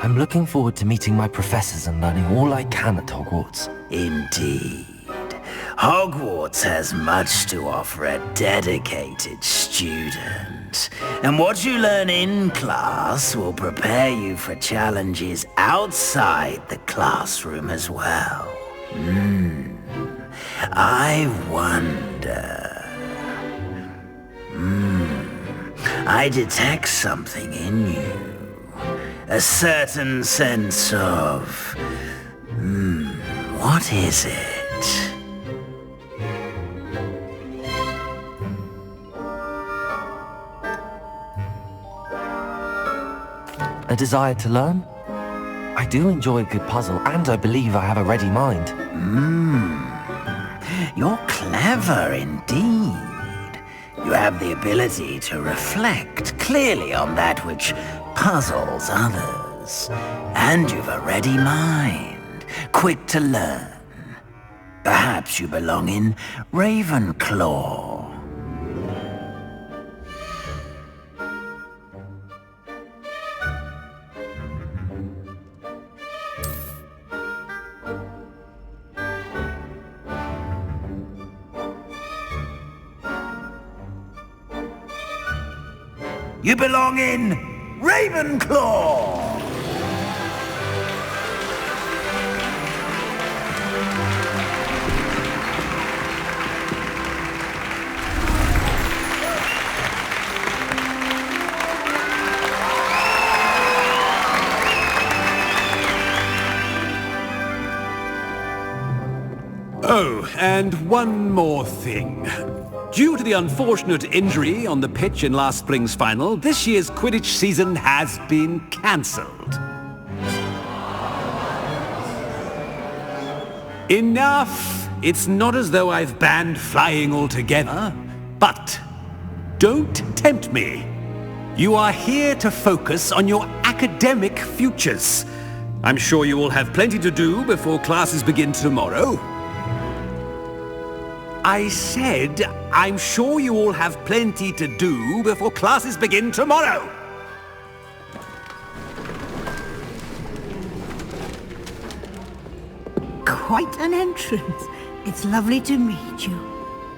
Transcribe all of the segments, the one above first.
I'm looking forward to meeting my professors and learning all I can at Hogwarts. Indeed. Hogwarts has much to offer a dedicated student. And what you learn in class will prepare you for challenges outside the classroom as well. I wonder... I detect something in you. A certain sense of... what is it? A desire to learn? I do enjoy a good puzzle, and I believe I have a ready mind. You're clever indeed. You have the ability to reflect clearly on that which puzzles others. And you've a ready mind, quick to learn. Perhaps you belong in Ravenclaw. You belong in Ravenclaw! Oh, and one more thing. Due to the unfortunate injury on the pitch in last spring's final, this year's Quidditch season has been cancelled. Enough! It's not as though I've banned flying altogether. But don't tempt me. You are here to focus on your academic futures. I'm sure you will have plenty to do before classes begin tomorrow. I said, I'm sure you all have plenty to do before classes begin tomorrow. Quite an entrance. It's lovely to meet you.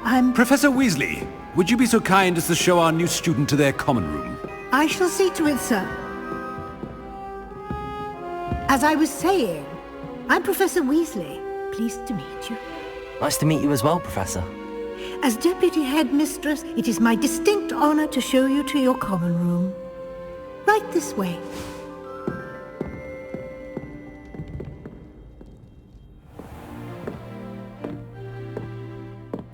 I'm... Professor Weasley, would you be so kind as to show our new student to their common room? I shall see to it, sir. As I was saying, I'm Professor Weasley. Pleased to meet you. Nice to meet you as well, Professor. As Deputy Headmistress, it is my distinct honor to show you to your common room. Right this way.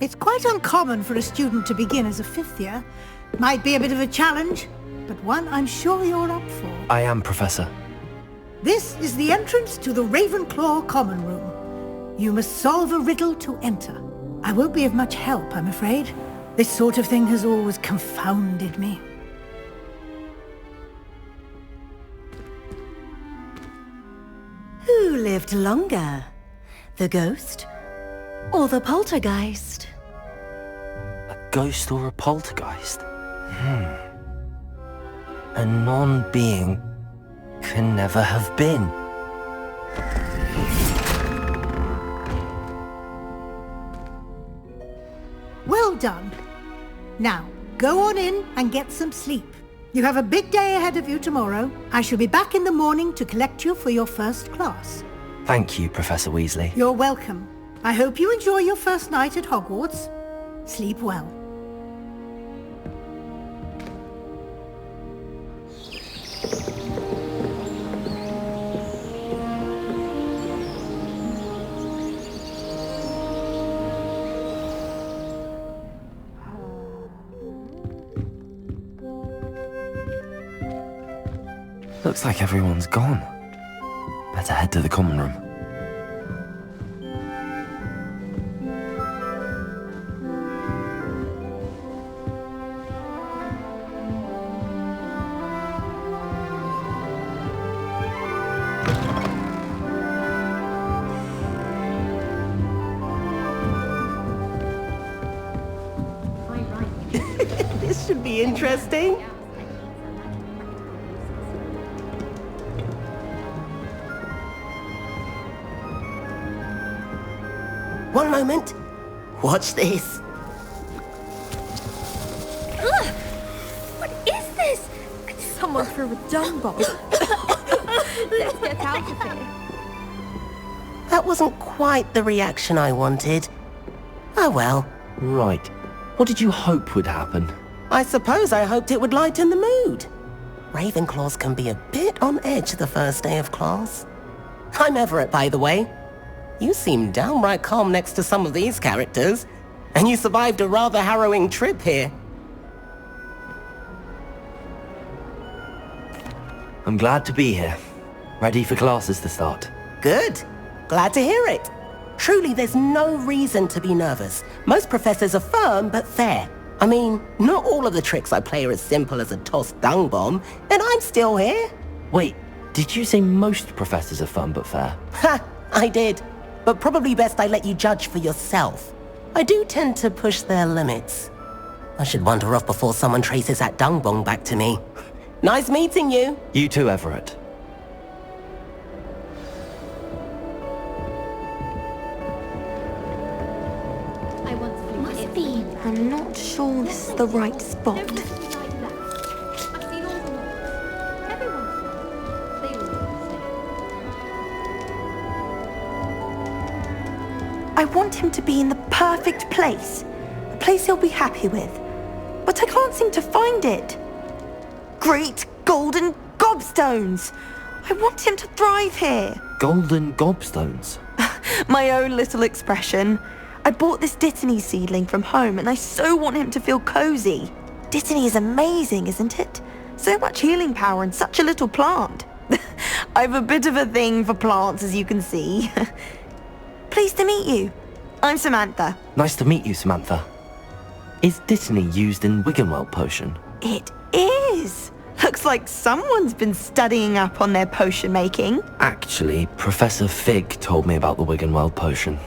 It's quite uncommon for a student to begin as a fifth year. Might be a bit of a challenge, but one I'm sure you're up for. I am, Professor. This is the entrance to the Ravenclaw common room. You must solve a riddle to enter. I won't be of much help, I'm afraid. This sort of thing has always confounded me. Who lived longer? The ghost or the poltergeist? A ghost or a poltergeist? A non-being can never have been. Well done. Now, go on in and get some sleep. You have a big day ahead of you tomorrow. I shall be back in the morning to collect you for your first class. Thank you, Professor Weasley. You're welcome. I hope you enjoy your first night at Hogwarts. Sleep well. Looks like everyone's gone. Better head to the common room. This should be interesting. one moment. Watch this. What is this? Someone threw a dung bomb. Let's get out of here. That wasn't quite the reaction I wanted. Oh well. Right. What did you hope would happen? I suppose I hoped it would lighten the mood. Ravenclaws can be a bit on edge the first day of class. I'm Everett, by the way. You seem downright calm next to some of these characters, and you survived a rather harrowing trip here. I'm glad to be here. Ready for classes to start. Good. Glad to hear it. Truly, there's no reason to be nervous. Most professors are firm but fair. I mean, not all of the tricks I play are as simple as a tossed dung bomb, and I'm still here. Wait, did you say most professors are fun but fair? Ha! I did. But probably best I let you judge for yourself. I do tend to push their limits. I should wander off before someone traces that dung bomb back to me. Nice meeting you. You too, Everett. Must be. I'm not sure this is the right spot. I want him to be in the perfect place. A place he'll be happy with. But I can't seem to find it. Great golden gobstones! I want him to thrive here. Golden gobstones? My own little expression. I bought this Dittany seedling from home and I so want him to feel cozy. Dittany is amazing, isn't it? So much healing power in such a little plant. I've a bit of a thing for plants, as you can see. Pleased to meet you. I'm Samantha. Nice to meet you, Samantha. Is Dittany used in Wiggenweld potion? It is. Looks like someone's been studying up on their potion making. Actually, Professor Fig told me about the Wiggenweld potion.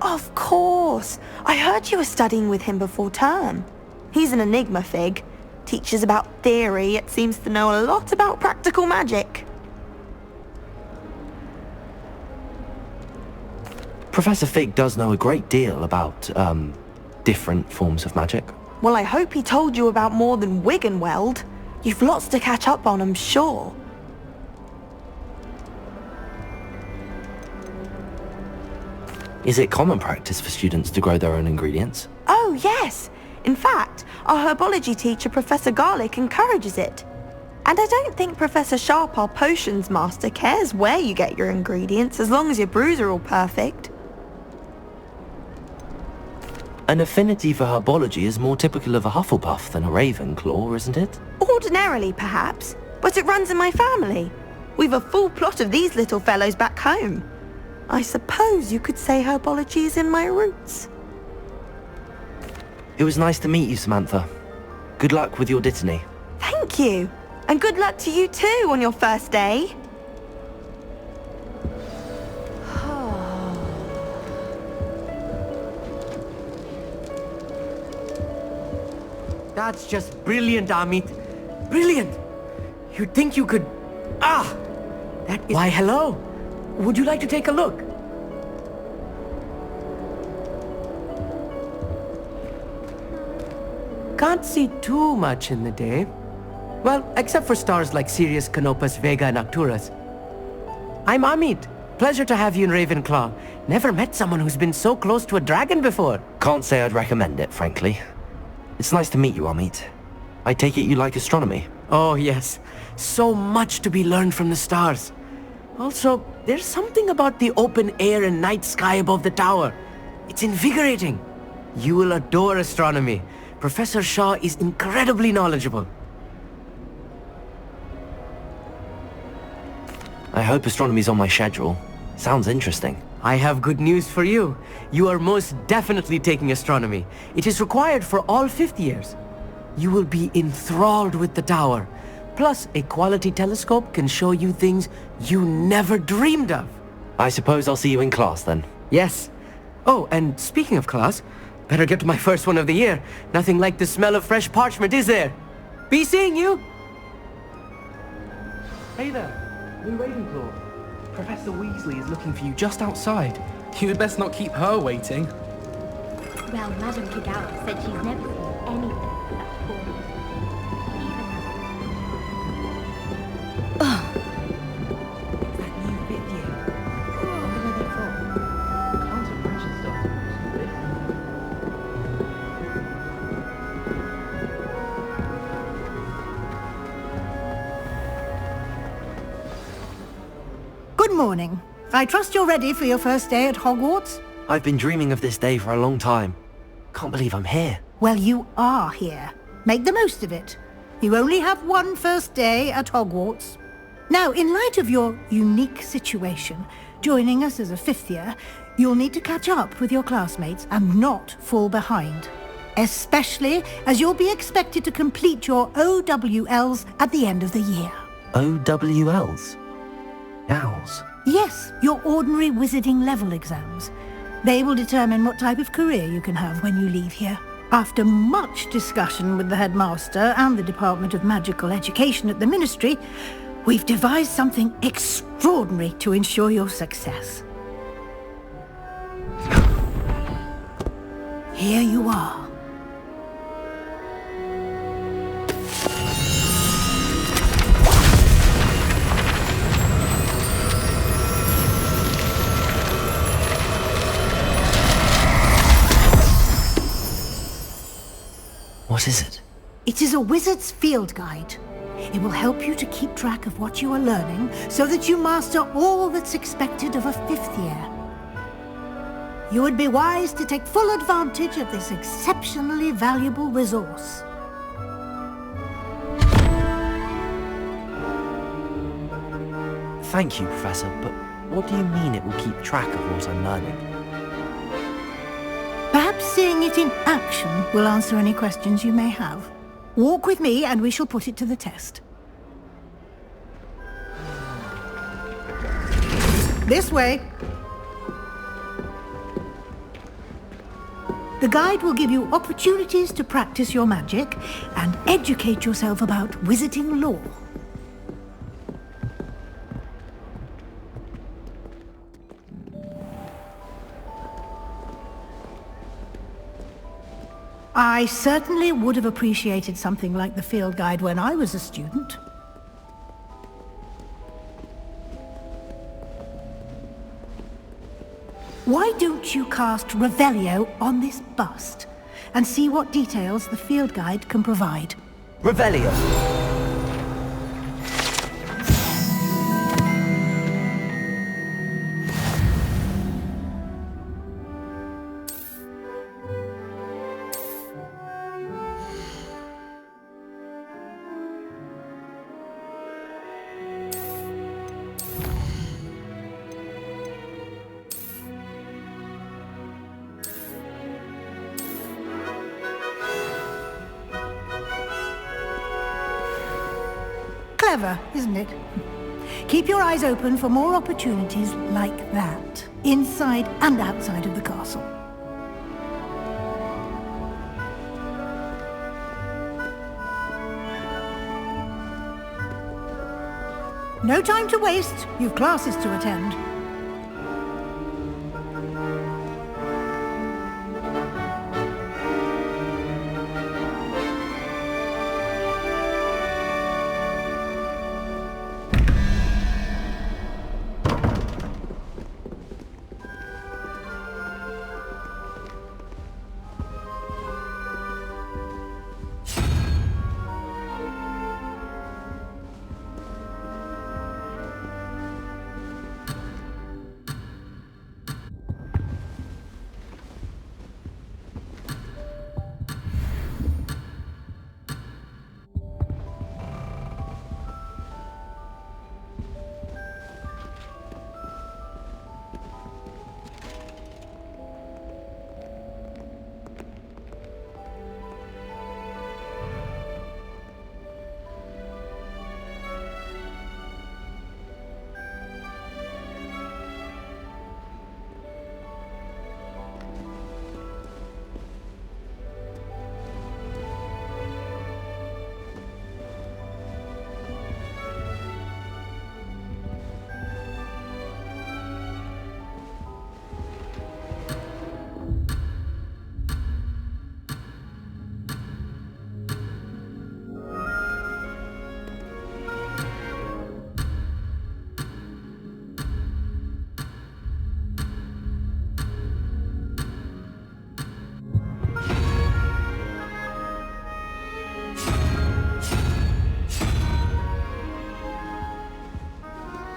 Of course. I heard you were studying with him before term. He's an enigma, Fig. Teaches about theory, yet seems to know a lot about practical magic. Professor Fig does know a great deal about, different forms of magic. Well, I hope he told you about more than Wiggenweld. You've lots to catch up on, I'm sure. Is it common practice for students to grow their own ingredients? Oh, yes. In fact, our herbology teacher, Professor Garlick, encourages it. And I don't think Professor Sharp, our potions master, cares where you get your ingredients, as long as your brews are all perfect. An affinity for herbology is more typical of a Hufflepuff than a Ravenclaw, isn't it? Ordinarily, perhaps, but it runs in my family. We've a full plot of these little fellows back home. I suppose you could say herbology is in my roots. It was nice to meet you, Samantha. Good luck with your Dittany. Thank you. And good luck to you too on your first day. That's just brilliant, Amit. Brilliant! You'd think you could... Ah! That is... Why, hello. Would you like to take a look? Can't see too much in the day. Well, except for stars like Sirius, Canopus, Vega, and Arcturus. I'm Amit. Pleasure to have you in Ravenclaw. Never met someone who's been so close to a dragon before. Can't say I'd recommend it, frankly. It's nice to meet you, Amit. I take it you like astronomy? Oh, yes. So much to be learned from the stars. Also, there's something about the open air and night sky above the tower. It's invigorating. You will adore astronomy. Professor Shaw is incredibly knowledgeable. I hope astronomy's on my schedule. Sounds interesting. I have good news for you. You are most definitely taking astronomy. It is required for all 5th years. You will be enthralled with the tower. Plus, a quality telescope can show you things you never dreamed of. I suppose I'll see you in class then. Yes. Oh, and speaking of class, better get to my first one of the year. Nothing like the smell of fresh parchment, is there? Be seeing you! Hey there, New Ravenclaw. Professor Weasley is looking for you just outside. You'd best not keep her waiting. Well, Madame Kagawa said she's never seen anything that formal. That new video. Where are they from? Can't imagine starting Good morning. I trust you're ready for your first day at Hogwarts? I've been dreaming of this day for a long time. Can't believe I'm here. Well, you are here. Make the most of it. You only have one first day at Hogwarts. Now, in light of your unique situation, joining us as a fifth year, you'll need to catch up with your classmates and not fall behind. Especially as you'll be expected to complete your OWLs at the end of the year. OWLs? Owls? Yes, your ordinary wizarding level exams. They will determine what type of career you can have when you leave here. After much discussion with the headmaster and the Department of Magical Education at the Ministry, we've devised something extraordinary to ensure your success. Here you are. What is it? It is a wizard's field guide. It will help you to keep track of what you are learning so that you master all that's expected of a fifth year. You would be wise to take full advantage of this exceptionally valuable resource. Thank you, Professor, but what do you mean it will keep track of what I'm learning? Perhaps seeing it in action will answer any questions you may have. Walk with me and we shall put it to the test. This way. The guide will give you opportunities to practice your magic and educate yourself about wizarding lore. I certainly would have appreciated something like the field guide when I was a student. Why don't you cast Revelio on this bust and see what details the field guide can provide? Revelio! Clever, isn't it? Keep your eyes open for more opportunities like that, inside and outside of the castle. No time to waste. You've classes to attend.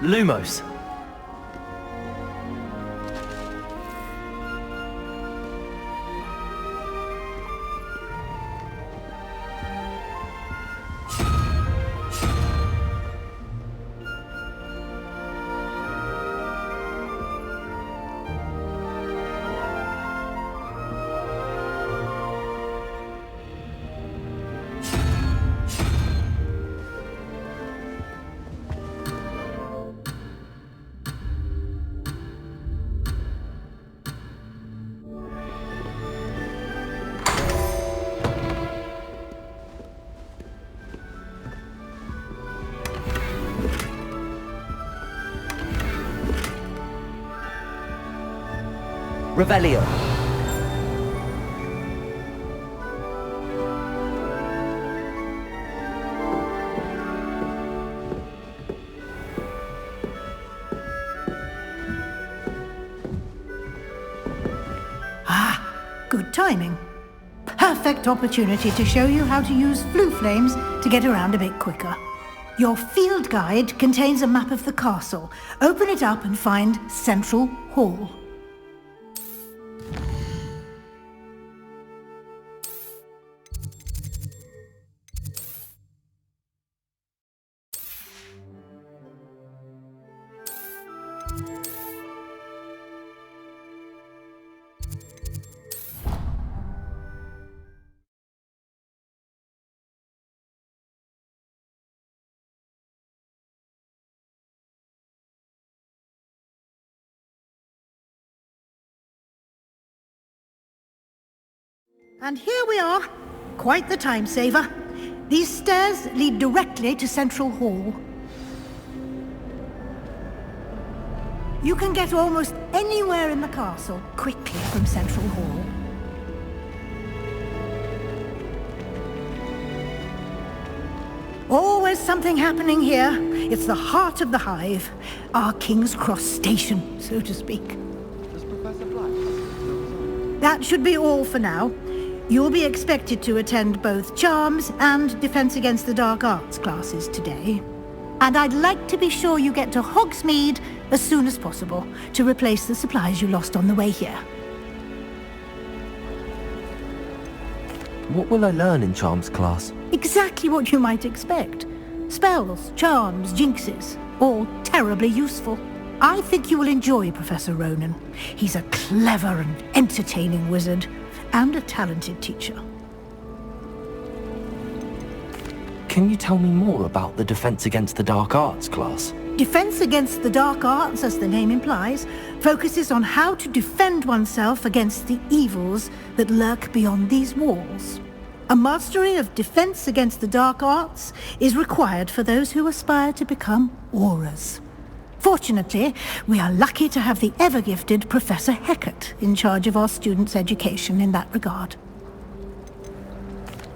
Lumos. Revelio. Good timing. Perfect opportunity to show you how to use flue flames to get around a bit quicker. Your field guide contains a map of the castle. Open it up and find Central Hall. And here we are. Quite the time saver. These stairs lead directly to Central Hall. You can get almost anywhere in the castle quickly from Central Hall. Always something happening here. It's the heart of the hive. Our King's Cross station, so to speak. That should be all for now. You'll be expected to attend both Charms and Defense Against the Dark Arts classes today. And I'd like to be sure you get to Hogsmeade as soon as possible to replace the supplies you lost on the way here. What will I learn in Charms class? Exactly what you might expect. Spells, charms, jinxes, all terribly useful. I think you will enjoy Professor Ronan. He's a clever and entertaining wizard, and a talented teacher. Can you tell me more about the Defense Against the Dark Arts class? Defense Against the Dark Arts, as the name implies, focuses on how to defend oneself against the evils that lurk beyond these walls. A mastery of Defense Against the Dark Arts is required for those who aspire to become auras. Fortunately, we are lucky to have the ever-gifted Professor Hecat in charge of our students' education in that regard.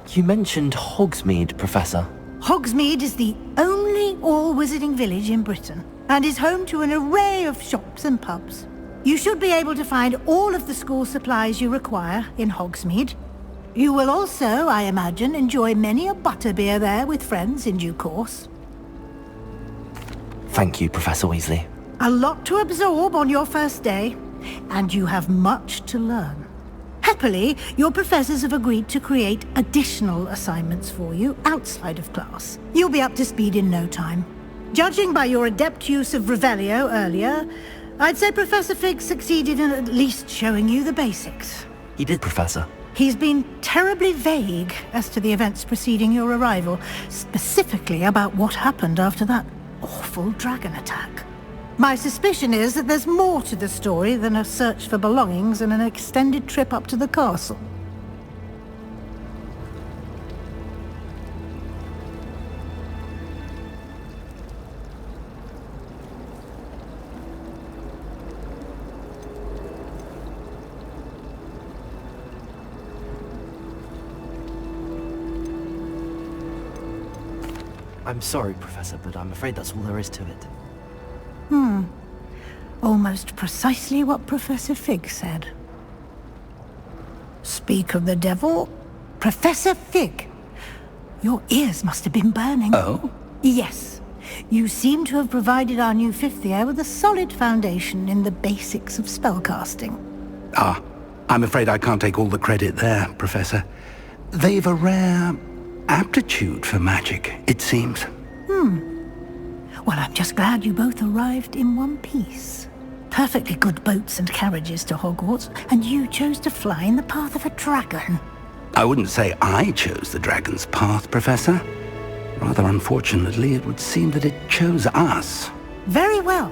You mentioned Hogsmeade, Professor. Hogsmeade is the only all-wizarding village in Britain, and is home to an array of shops and pubs. You should be able to find all of the school supplies you require in Hogsmeade. You will also, I imagine, enjoy many a butterbeer there with friends in due course. Thank you, Professor Weasley. A lot to absorb on your first day, and you have much to learn. Happily, your professors have agreed to create additional assignments for you outside of class. You'll be up to speed in no time. Judging by your adept use of Revelio earlier, I'd say Professor Fig succeeded in at least showing you the basics. He did, Professor. He's been terribly vague as to the events preceding your arrival, specifically about what happened after that awful dragon attack. My suspicion is that there's more to the story than a search for belongings and an extended trip up to the castle. I'm sorry, Professor, but I'm afraid that's all there is to it. Almost precisely what Professor Fig said. Speak of the devil, Professor Fig. Your ears must have been burning. Oh? Yes. You seem to have provided our new fifth year with a solid foundation in the basics of spellcasting. Ah, I'm afraid I can't take all the credit there, Professor. They've a rare aptitude for magic, it seems. Well, I'm just glad you both arrived in one piece. Perfectly good boats and carriages to Hogwarts, and you chose to fly in the path of a dragon. I wouldn't say I chose the dragon's path, Professor. Rather unfortunately, it would seem that it chose us. Very well.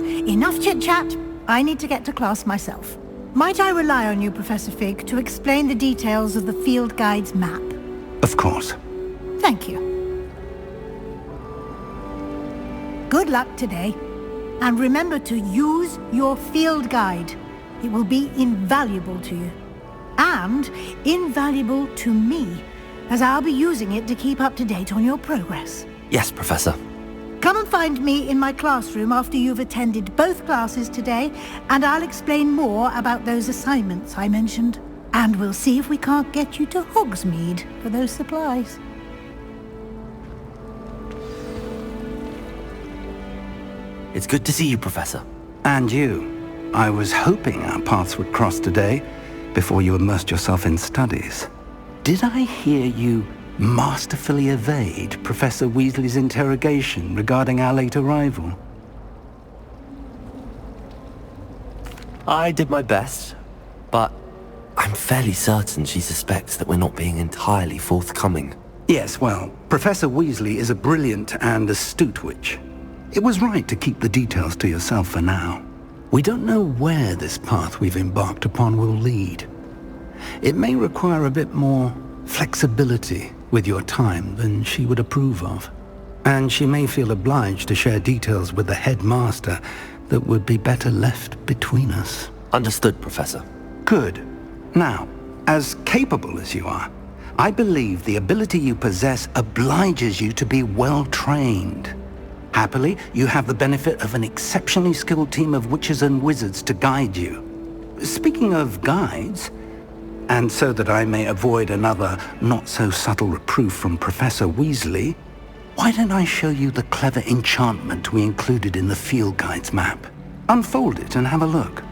Enough chit-chat. I need to get to class myself. Might I rely on you, Professor Fig, to explain the details of the field guide's map? Of course. Thank you. Good luck today. And remember to use your field guide. It will be invaluable to you. And invaluable to me, as I'll be using it to keep up to date on your progress. Yes, Professor. Come and find me in my classroom after you've attended both classes today, and I'll explain more about those assignments I mentioned. And we'll see if we can't get you to Hogsmeade for those supplies. It's good to see you, Professor. And you. I was hoping our paths would cross today, before you immersed yourself in studies. Did I hear you masterfully evade Professor Weasley's interrogation regarding our late arrival? I did my best, but I'm fairly certain she suspects that we're not being entirely forthcoming. Yes, well, Professor Weasley is a brilliant and astute witch. It was right to keep the details to yourself for now. We don't know where this path we've embarked upon will lead. It may require a bit more flexibility with your time than she would approve of. And she may feel obliged to share details with the headmaster that would be better left between us. Understood, Professor. Good. Now, as capable as you are, I believe the ability you possess obliges you to be well-trained. Happily, you have the benefit of an exceptionally skilled team of witches and wizards to guide you. Speaking of guides, and so that I may avoid another not-so-subtle reproof from Professor Weasley, why don't I show you the clever enchantment we included in the field guide's map? Unfold it and have a look.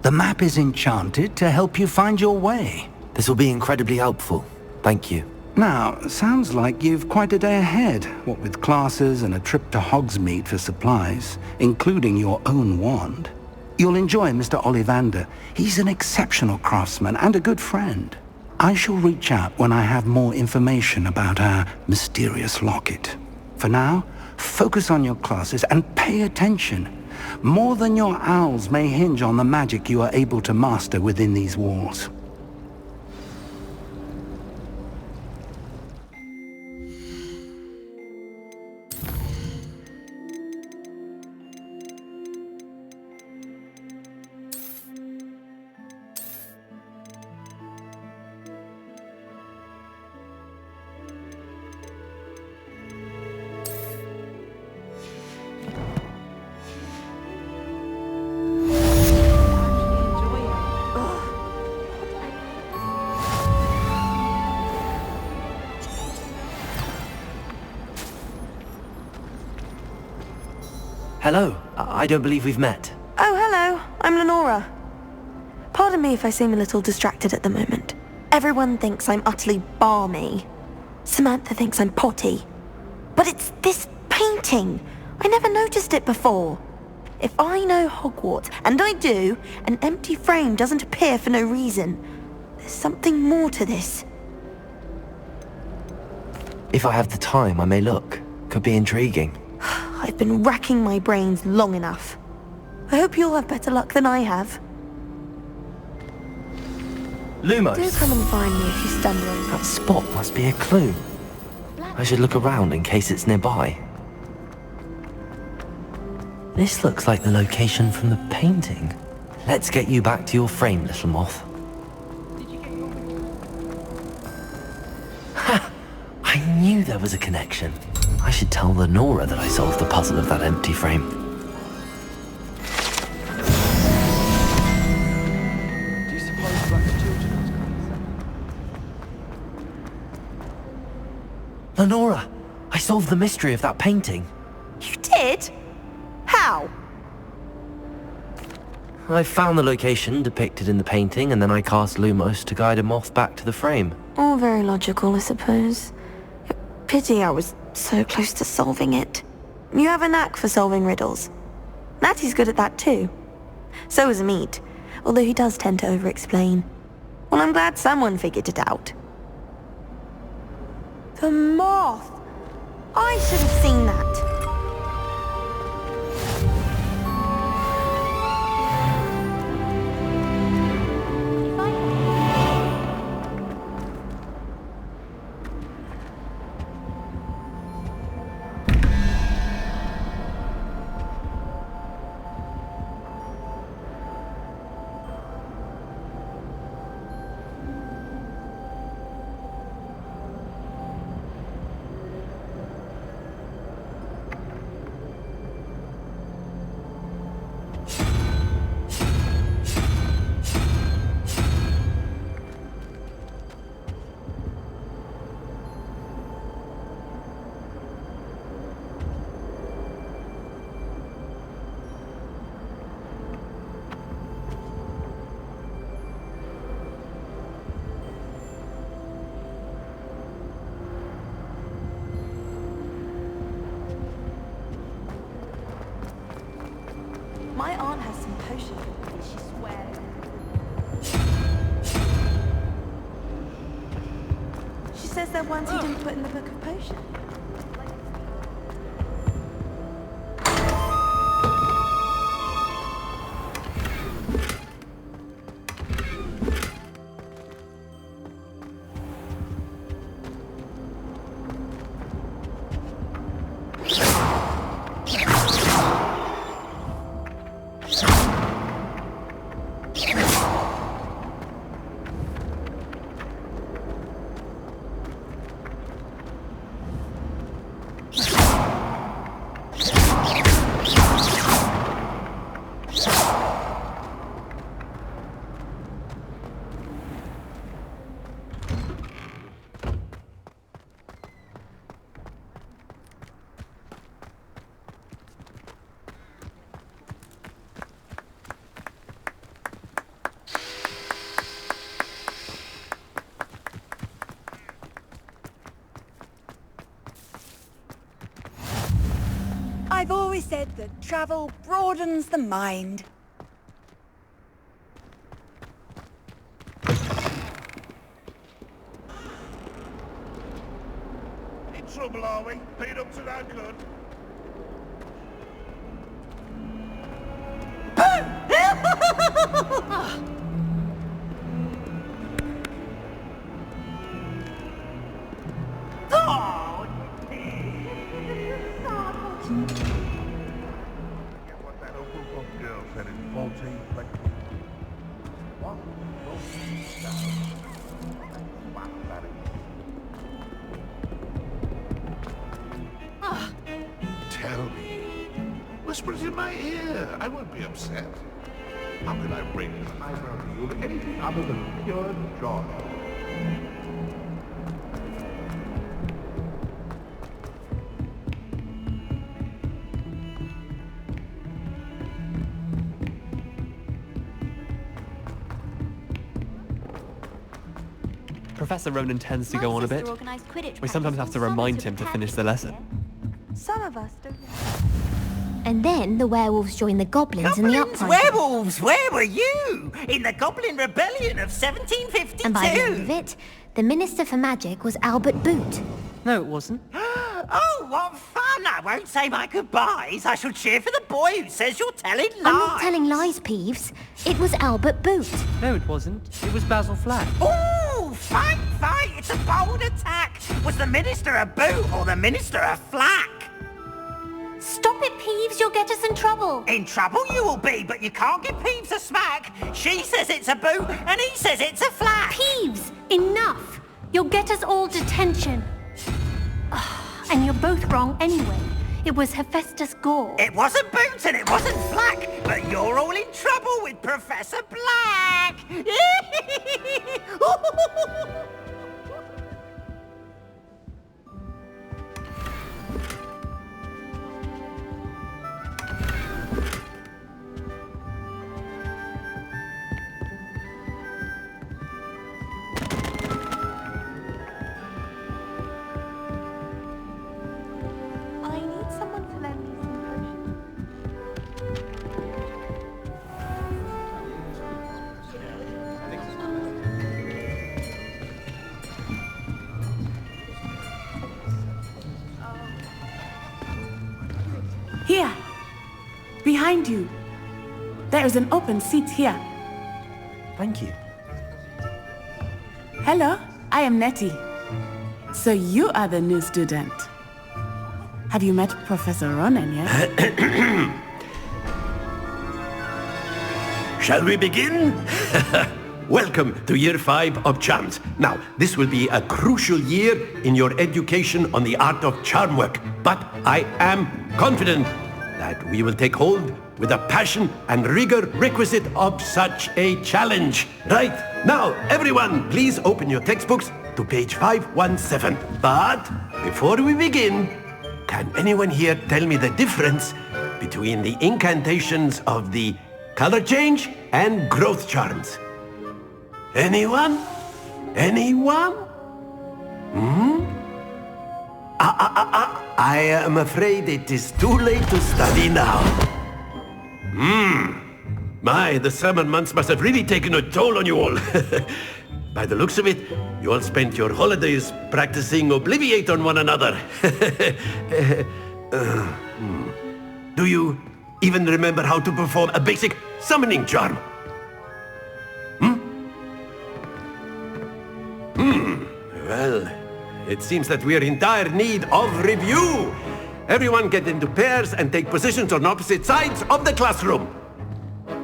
The map is enchanted to help you find your way. This will be incredibly helpful. Thank you. Now, sounds like you've quite a day ahead, what with classes and a trip to Hogsmeade for supplies, including your own wand. You'll enjoy Mr. Ollivander. He's an exceptional craftsman and a good friend. I shall reach out when I have more information about our mysterious locket. For now, focus on your classes and pay attention. More than your owls may hinge on the magic you are able to master within these walls. Hello. I don't believe we've met. Oh, hello. I'm Lenora. Pardon me if I seem a little distracted at the moment. Everyone thinks I'm utterly balmy. Samantha thinks I'm potty. But it's this painting. I never noticed it before. If I know Hogwarts, and I do, an empty frame doesn't appear for no reason. There's something more to this. If I have the time, I may look. Could be intriguing. I've been racking my brains long enough. I hope you'll have better luck than I have. Lumos! Do come and find me if you stumble. That spot must be a clue. I should look around in case it's nearby. This looks like the location from the painting. Let's get you back to your frame, little moth. Ha! I knew there was a connection. I should tell Lenora that I solved the puzzle of that empty frame. Do you suppose black children are crazy? Lenora, I solved the mystery of that painting. You did? How? I found the location depicted in the painting, and then I cast Lumos to guide a moth back to the frame. All very logical, I suppose. Pity I was so close to solving it. You have a knack for solving riddles. Natty's good at that too. So is Meat, although he does tend to over-explain. Well, I'm glad someone figured it out. The moth! I should have seen that. My aunt has some potions. She swears. She says they're ones you didn't put in the book of potions. I've always said that travel broadens the mind. In trouble, are we? Beat up to no good. What that old girl said in 14 seconds. What? Tell me. Whisper it in my ear. I won't be upset. How can I bring this eyebrow to you anything other than pure joy? Professor Ronan tends to go on a bit. We sometimes have to remind him to finish the lesson. Some of us don't. And then the werewolves joined the goblins in the uprising. Werewolves, where were you? In the Goblin Rebellion of 1752. And by the end of it, the Minister for Magic was Albert Boot. No, it wasn't. Oh, what fun! I won't say my goodbyes. I shall cheer for the boy who says you're telling lies. I'm not telling lies, Peeves. It was Albert Boot. No, it wasn't. It was Basil Flack. Ooh, fight! It's a bold attack. Was the Minister a boot or the Minister a flack? Stop it, Peeves. You'll get us in trouble. In trouble you will be, but you can't give Peeves a smack. She says it's a boot and he says it's a flack. Peeves, enough. You'll get us all detention. Ugh. And you're both wrong anyway. It was Hephaestus Gore. It wasn't Boots and it wasn't Flack, but you're all in trouble with Professor Black! Here, behind you. There is an open seat here. Thank you. Hello, I am Nettie. So you are the new student. Have you met Professor Ronan yet? Shall we begin? Welcome to Year 5 of Charms. Now, this will be a crucial year in your education on the art of charm work, but I am confident that we will take hold with the passion and rigor requisite of such a challenge. Right, now, everyone, please open your textbooks to page 517. But before we begin, can anyone here tell me the difference between the incantations of the color change and growth charms? Anyone? Anyone? I am afraid it is too late to study now. My, the summer months must have really taken a toll on you all. By the looks of it, you all spent your holidays practicing Obliviate on one another. Do you even remember how to perform a basic summoning charm? Well, it seems that we are in dire need of review. Everyone get into pairs and take positions on opposite sides of the classroom.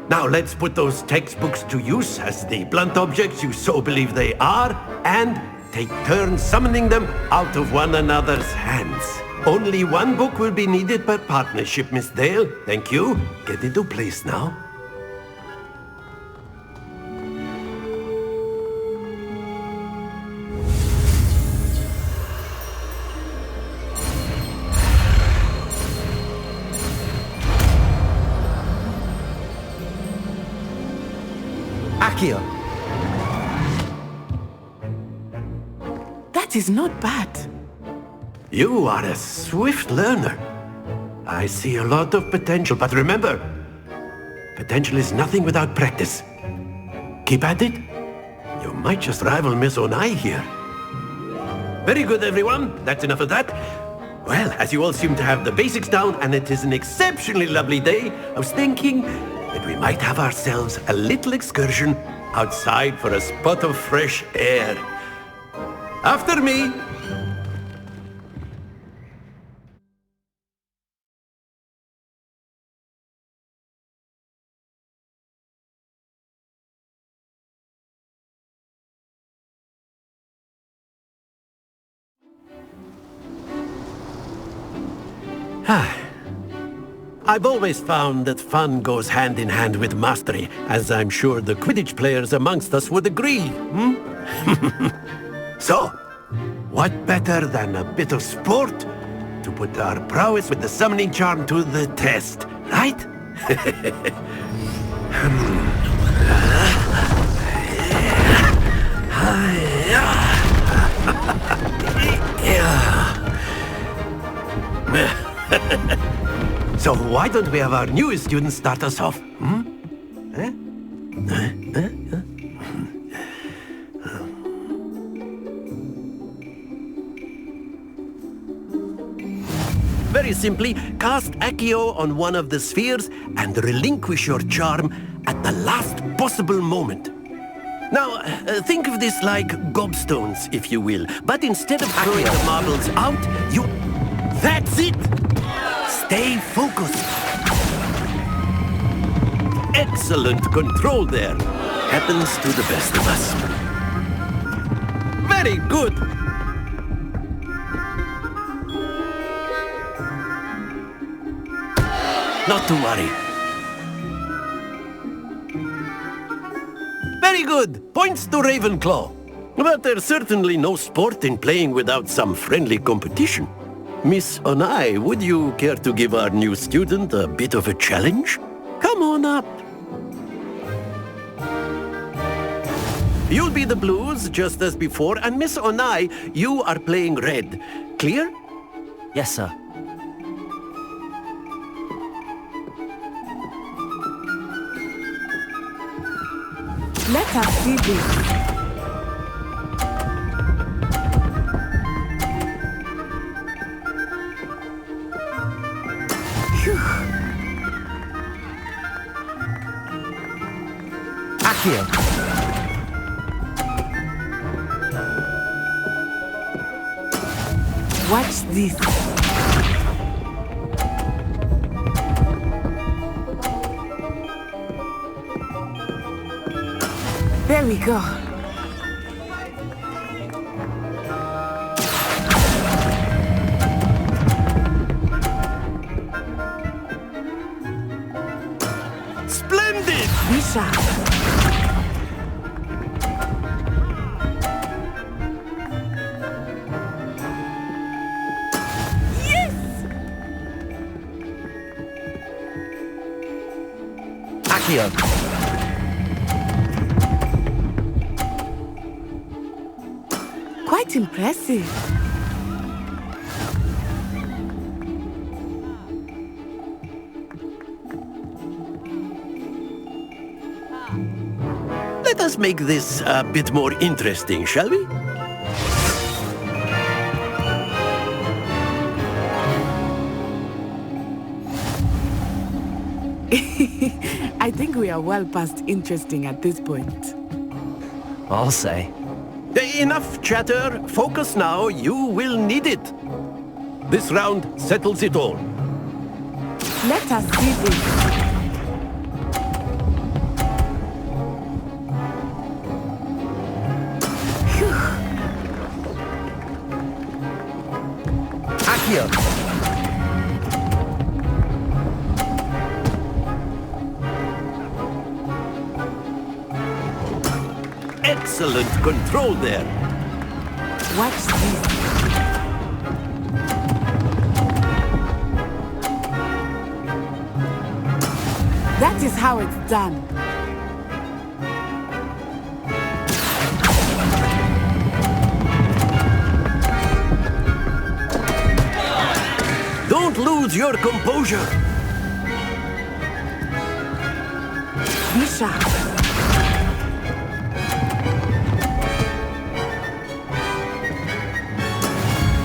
Now let's put those textbooks to use as the blunt objects you so believe they are, and take turns summoning them out of one another's hands. Only one book will be needed per partnership, Miss Dale. Thank you. Get into place now. That is not bad. You are a swift learner. I see a lot of potential, but remember, potential is nothing without practice. Keep at it. You might just rival Miss Onai here. Very good, everyone. That's enough of that. Well, as you all seem to have the basics down, and it is an exceptionally lovely day, I was thinking that we might have ourselves a little excursion outside for a spot of fresh air. After me. I've always found that fun goes hand in hand with mastery, as I'm sure the Quidditch players amongst us would agree. So, what better than a bit of sport to put our prowess with the summoning charm to the test, right? So why don't we have our newest student start us off? Very simply, cast Accio on one of the spheres and relinquish your charm at the last possible moment. Now, think of this like gobstones, if you will. But instead of throwing the marbles out, you... That's it! Stay focused. Excellent control there. Happens to the best of us. Very good. Not to worry. Very good. Points to Ravenclaw. But there's certainly no sport in playing without some friendly competition. Miss Onai, would you care to give our new student a bit of a challenge? Come on up. You'll be the blues, just as before, and Miss Onai, you are playing red. Clear? Yes, sir. Let us see this. Accio. Watch this. There we go. Splendid! Be sharp. Accio. Quite impressive. Let us make this a bit more interesting, shall we? I think we are well past interesting at this point. I'll say. Enough chatter. Focus now. You will need it. This round settles it all. Let us see this. Accio. Excellent control there. Watch this. That is how it's done. Don't lose your composure. Be sharp.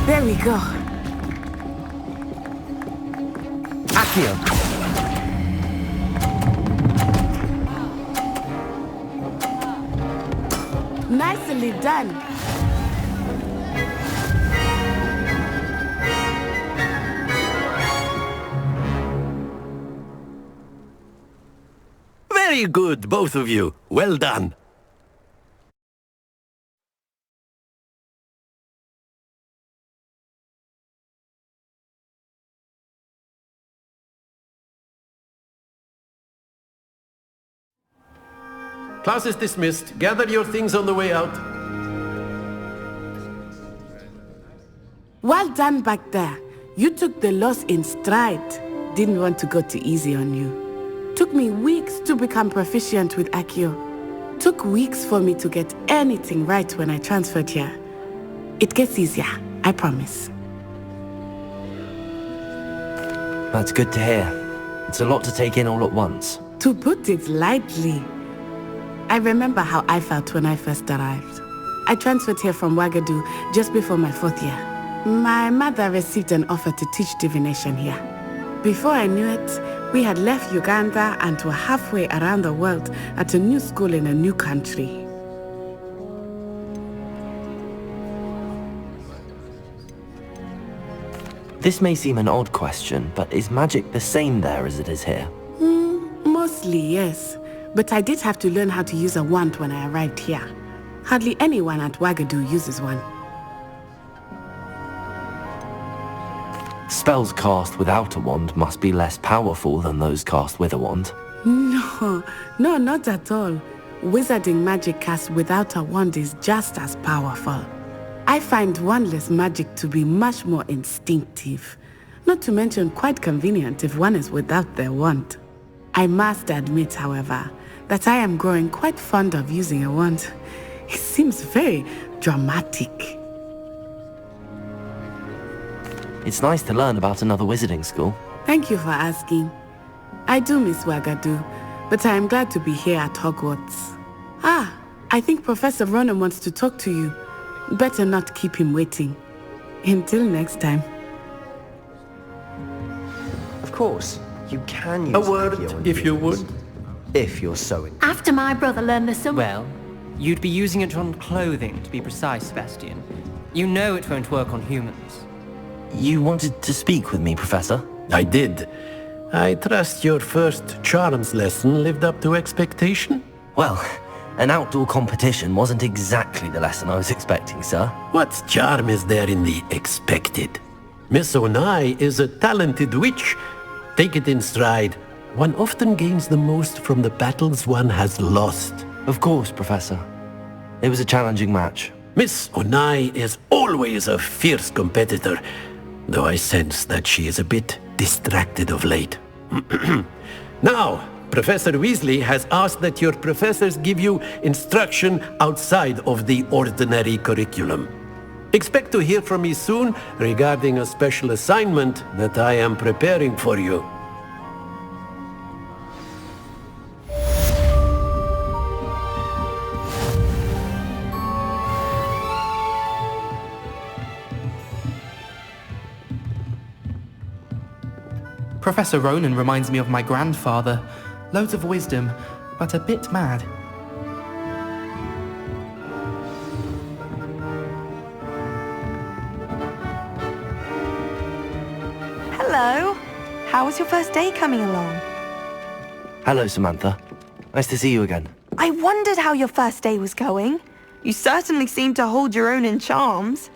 There we go. Accio. Nicely done. Very good, both of you. Well done. Class is dismissed. Gather your things on the way out. Well done back there. You took the loss in stride. Didn't want to go too easy on you. Took me weeks to become proficient with Accio. Took weeks for me to get anything right when I transferred here. It gets easier, I promise. That's good to hear. It's a lot to take in all at once. To put it lightly, I remember how I felt when I first arrived. I transferred here from Ouagadougou just before my 4th year. My mother received an offer to teach divination here. Before I knew it, we had left Uganda and were halfway around the world at a new school in a new country. This may seem an odd question, but is magic the same there as it is here? Mostly, yes. But I did have to learn how to use a wand when I arrived here. Hardly anyone at Ouagadougou uses one. Spells cast without a wand must be less powerful than those cast with a wand. No, not at all. Wizarding magic cast without a wand is just as powerful. I find wandless magic to be much more instinctive. Not to mention quite convenient if one is without their wand. I must admit, however, that I am growing quite fond of using a wand. It seems very dramatic. It's nice to learn about another wizarding school. Thank you for asking. I do miss Wagadu, but I am glad to be here at Hogwarts. Ah, I think Professor Ronan wants to talk to you. Better not keep him waiting. Until next time. Of course, you can use A word, if you would. If you're so inclined. After my brother learned the sum... Well, you'd be using it on clothing, to be precise, Sebastian. You know it won't work on humans. You wanted to speak with me, Professor? I did. I trust your first charms lesson lived up to expectation? Well, an outdoor competition wasn't exactly the lesson I was expecting, sir. What charm is there in the expected? Miss Onai is a talented witch. Take it in stride. One often gains the most from the battles one has lost. Of course, Professor. It was a challenging match. Miss Onai is always a fierce competitor, though I sense that she is a bit distracted of late. Now, Professor Weasley has asked that your professors give you instruction outside of the ordinary curriculum. Expect to hear from me soon regarding a special assignment that I am preparing for you. Professor Ronan reminds me of my grandfather. Loads of wisdom, but a bit mad. Hello. How was your first day coming along? Hello, Samantha. Nice to see you again. I wondered how your first day was going. You certainly seem to hold your own in charms.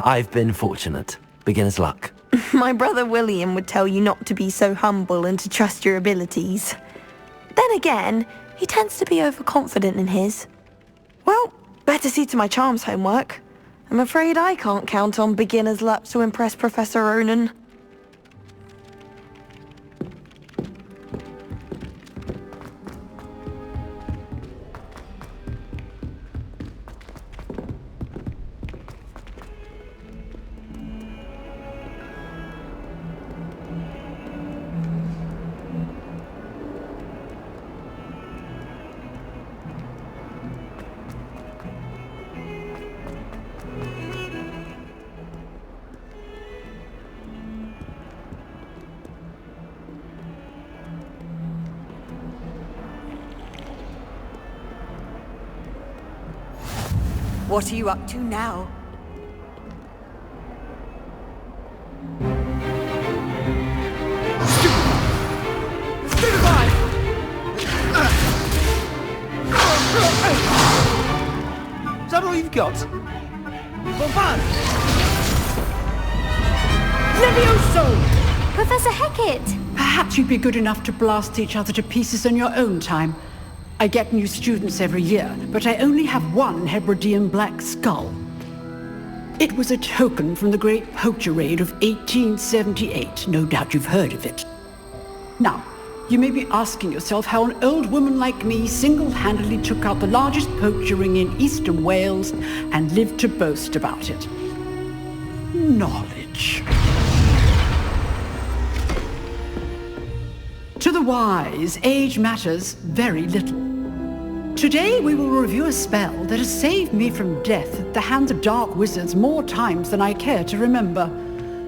I've been fortunate. Beginner's luck. My brother William would tell you not to be so humble and to trust your abilities. Then again, he tends to be overconfident in his. Well, better see to my charms homework. I'm afraid I can't count on beginner's luck to impress Professor Ronan. What are you up to now? Is that all you've got? Bombard! Levioso! Professor Hecat! Perhaps you'd be good enough to blast each other to pieces in your own time. I get new students every year, but I only have one Hebridean black skull. It was a token from the Great Poacher Raid of 1878. No doubt you've heard of it. Now, you may be asking yourself how an old woman like me single-handedly took out the largest poacher ring in eastern Wales and lived to boast about it. Knowledge. To the wise, age matters very little. Today we will review a spell that has saved me from death at the hands of dark wizards more times than I care to remember.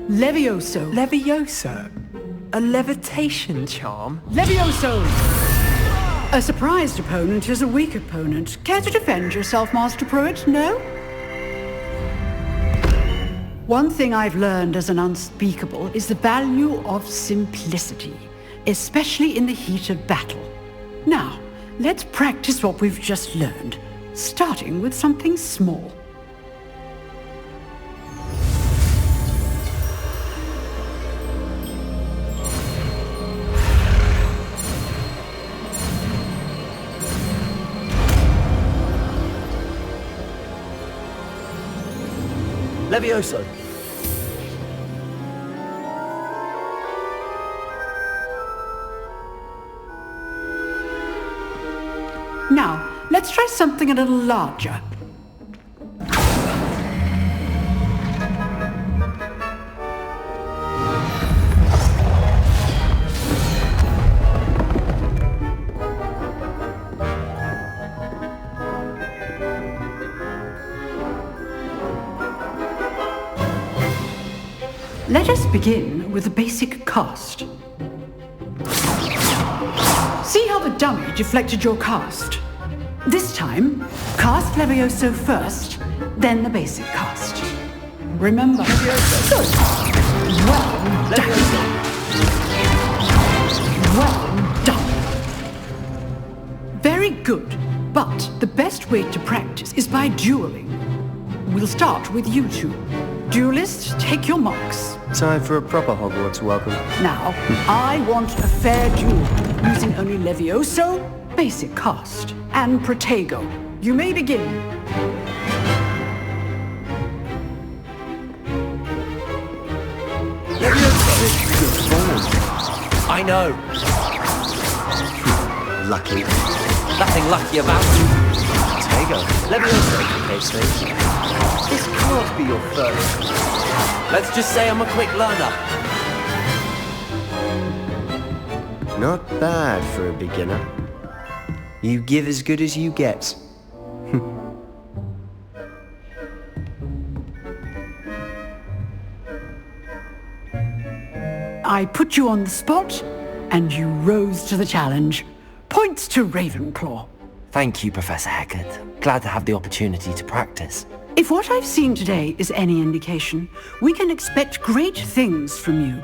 Levioso. Levioso? A levitation charm? Levioso! A surprised opponent is a weak opponent. Care to defend yourself, Master Pruitt? No? One thing I've learned as an unspeakable is the value of simplicity, especially in the heat of battle. Now, let's practice what we've just learned, starting with something small. Levioso. Now, let's try something a little larger. Let us begin with the basic cast. See how the dummy deflected your cast? This time, cast Levioso first, then the basic cast. Remember, good. Well done. Well done. Very good, but the best way to practice is by dueling. We'll start with you two. Duelists, take your marks. Time for a proper Hogwarts welcome. Now, I want a fair duel, using only Levioso, basic cast, and Protego. You may begin. I know. Lucky. Nothing lucky about it. Protego. Levioso, case thing. This can't be your first. Let's just say I'm a quick learner. Not bad for a beginner. You give as good as you get. I put you on the spot, and you rose to the challenge. Points to Ravenclaw. Thank you, Professor Hecat. Glad to have the opportunity to practice. If what I've seen today is any indication, we can expect great things from you.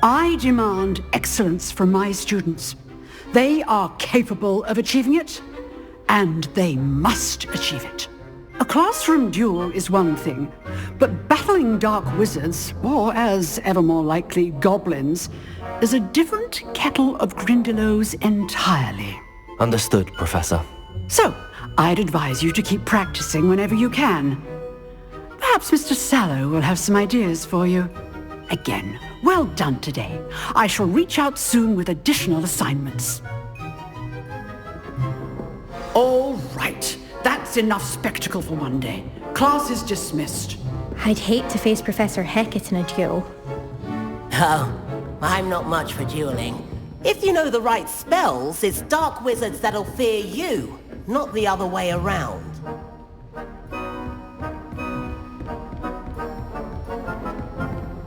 I demand excellence from my students. They are capable of achieving it, and they must achieve it. A classroom duel is one thing, but battling dark wizards, or as ever more likely, goblins, is a different kettle of Grindylows entirely. Understood, Professor. So, I'd advise you to keep practicing whenever you can. Perhaps Mr. Sallow will have some ideas for you. Again, well done today. I shall reach out soon with additional assignments. All right. That's enough spectacle for one day. Class is dismissed. I'd hate to face Professor Hecat in a duel. Oh, I'm not much for dueling. If you know the right spells, it's dark wizards that'll fear you, not the other way around.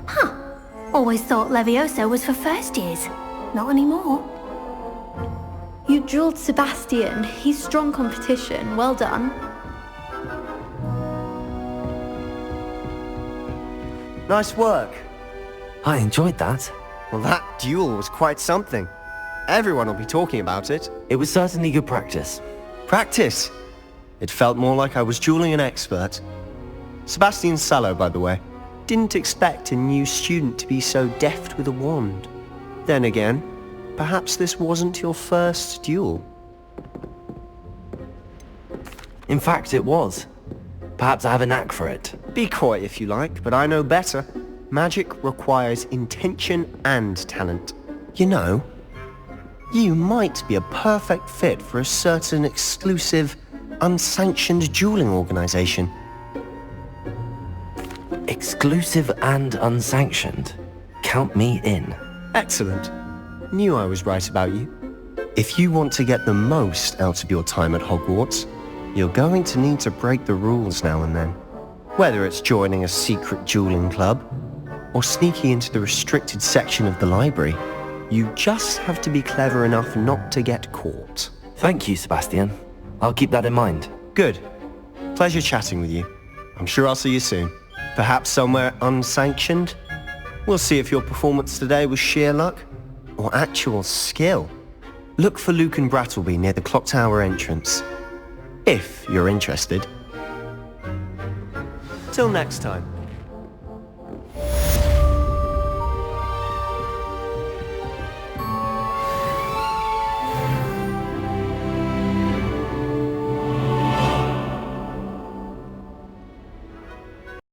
Huh. Always thought Levioso was for first years. Not anymore. You drilled Sebastian. He's strong competition. Well done. Nice work. I enjoyed that. Well, that duel was quite something. Everyone will be talking about it. It was certainly good practice. Practice? It felt more like I was dueling an expert. Sebastian Sallow, by the way. Didn't expect a new student to be so deft with a wand. Then again, perhaps this wasn't your first duel. In fact, it was. Perhaps I have a knack for it. Be coy if you like, but I know better. Magic requires intention and talent. You know, you might be a perfect fit for a certain exclusive, unsanctioned dueling organization. Exclusive and unsanctioned? Count me in. Excellent. Knew I was right about you. If you want to get the most out of your time at Hogwarts, you're going to need to break the rules now and then. Whether it's joining a secret dueling club, or sneaking into the restricted section of the library, you just have to be clever enough not to get caught. Thank you, Sebastian. I'll keep that in mind. Good. Pleasure chatting with you. I'm sure I'll see you soon. Perhaps somewhere unsanctioned? We'll see if your performance today was sheer luck or actual skill. Look for Luke and Brattleby near the clock tower entrance. If you're interested. Till next time.